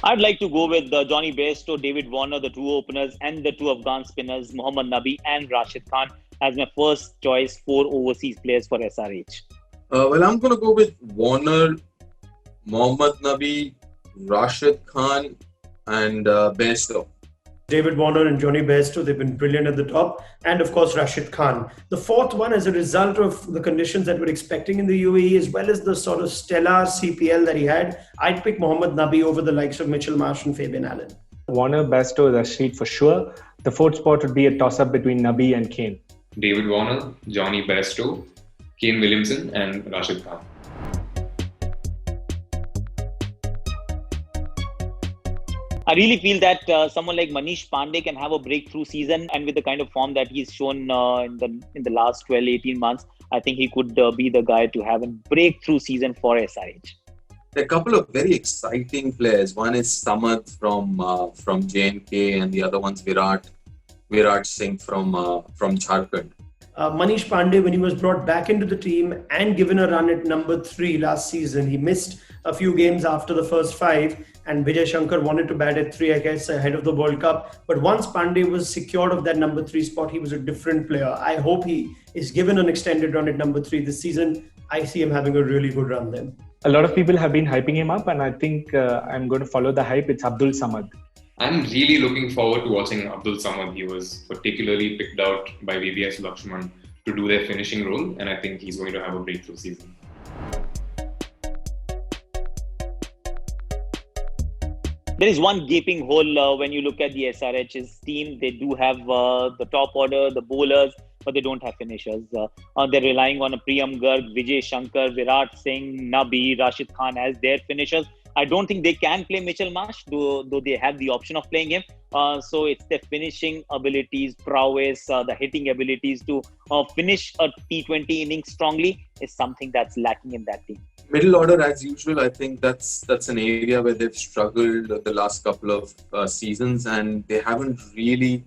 I'd like to go with Johnny Bairstow, David Warner, the two openers, and the two Afghan spinners, Mohammad Nabi and Rashid Khan, as my first choice for overseas players for SRH. Well, I'm going to go with Warner, Mohammad Nabi, Rashid Khan, and Bairstow. David Warner and Johnny Bairstow, they've been brilliant at the top. And of course, Rashid Khan. The fourth one, as a result of the conditions that we're expecting in the UAE, as well as the sort of stellar CPL that he had, I'd pick Mohammad Nabi over the likes of Mitchell Marsh and Fabian Allen. Warner, Bairstow, Rashid for sure. The fourth spot would be a toss-up between Nabi and Kane. David Warner, Johnny Bairstow, Kane Williamson, and Rashid Khan. I really feel that someone like Manish Pandey can have a breakthrough season, and with the kind of form that he's shown in the last 12-18 months, I think he could be the guy to have a breakthrough season for SRH. There are a couple of very exciting players. One is Samad from J&K, and the other one's Virat Singh from Jharkhand. Manish Pandey, when he was brought back into the team and given a run at number 3 last season, he missed a few games after the first 5, and Vijay Shankar wanted to bat at 3, I guess, ahead of the World Cup. But once Pandey was secured of that number 3 spot, he was a different player. I hope he is given an extended run at number 3 this season. I see him having a really good run then. A lot of people have been hyping him up, and I think I'm going to follow the hype. It's Abdul Samad. I'm really looking forward to watching Abdul Samad. He was particularly picked out by VVS Lakshman to do their finishing role, and I think he's going to have a breakthrough season. There is one gaping hole when you look at the SRH's team. They do have the top order, the bowlers, but they don't have finishers. They're relying on a Priyam Garg, Vijay Shankar, Virat Singh, Nabi, Rashid Khan as their finishers. I don't think they can play Mitchell Marsh, though they have the option of playing him. So it's their finishing abilities, prowess, the hitting abilities to finish a T20 innings strongly is something that's lacking in that team. Middle order, as usual, I think that's an area where they've struggled the last couple of seasons, and they haven't really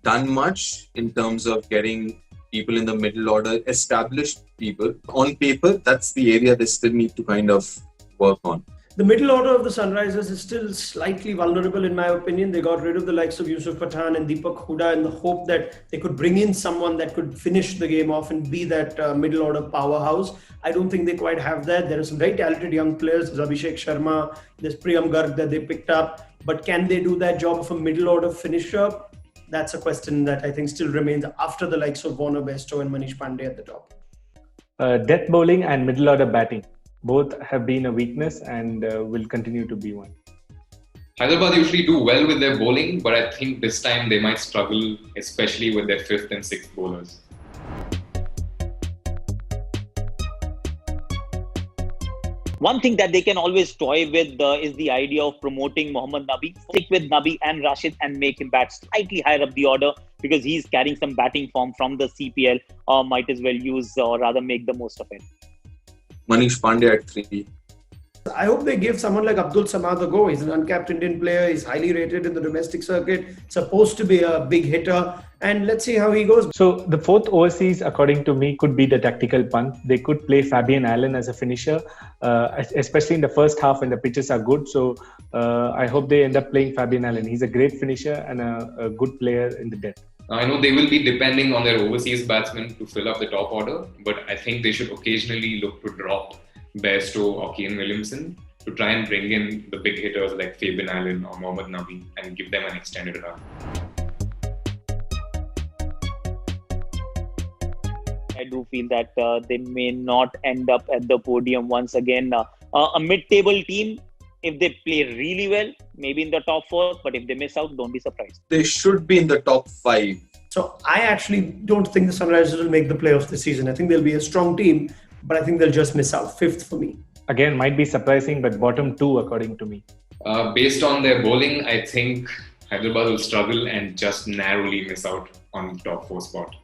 done much in terms of getting people in the middle order, established people. On paper, that's the area they still need to kind of work on. The middle order of the Sunrisers is still slightly vulnerable, in my opinion. They got rid of the likes of Yusuf Pathan and Deepak Hooda in the hope that they could bring in someone that could finish the game off and be that middle order powerhouse. I don't think they quite have that. There are some very talented young players. There's Abhishek Sharma, there's Priyam Garg that they picked up. But can they do that job of a middle order finisher? That's a question that I think still remains after the likes of Warner, Bairstow and Manish Pandey at the top. Death bowling and middle order batting. Both have been a weakness and will continue to be one. Hyderabad usually do well with their bowling, but I think this time they might struggle, especially with their 5th and 6th bowlers. One thing that they can always toy with is the idea of promoting Mohammad Nabi. Stick with Nabi and Rashid and make him bat slightly higher up the order because he's carrying some batting form from the CPL. Might as well use or rather make the most of it. Manish Pandey at 3. I hope they give someone like Abdul Samad a go. He's an uncapped Indian player. He's highly rated in the domestic circuit. Supposed to be a big hitter. And let's see how he goes. So the fourth overseas, according to me, could be the tactical punt. They could play Fabian Allen as a finisher, especially in the first half when the pitches are good. So I hope they end up playing Fabian Allen. He's a great finisher and a good player in the death. I know they will be depending on their overseas batsmen to fill up the top order, but I think they should occasionally look to drop Bairstow or Kane Williamson to try and bring in the big hitters like Fabian Allen or Mohammad Nabi and give them an extended run. I do feel that they may not end up at the podium once again. A mid-table team, if they play really well, maybe in the top 4, but if they miss out, don't be surprised. They should be in the top 5. So I actually don't think the Sunrisers will make the playoffs this season. I think they'll be a strong team, but I think they'll just miss out. 5th for me. Again, might be surprising, but bottom 2 according to me. Based on their bowling, I think Hyderabad will struggle and just narrowly miss out on the top 4 spot.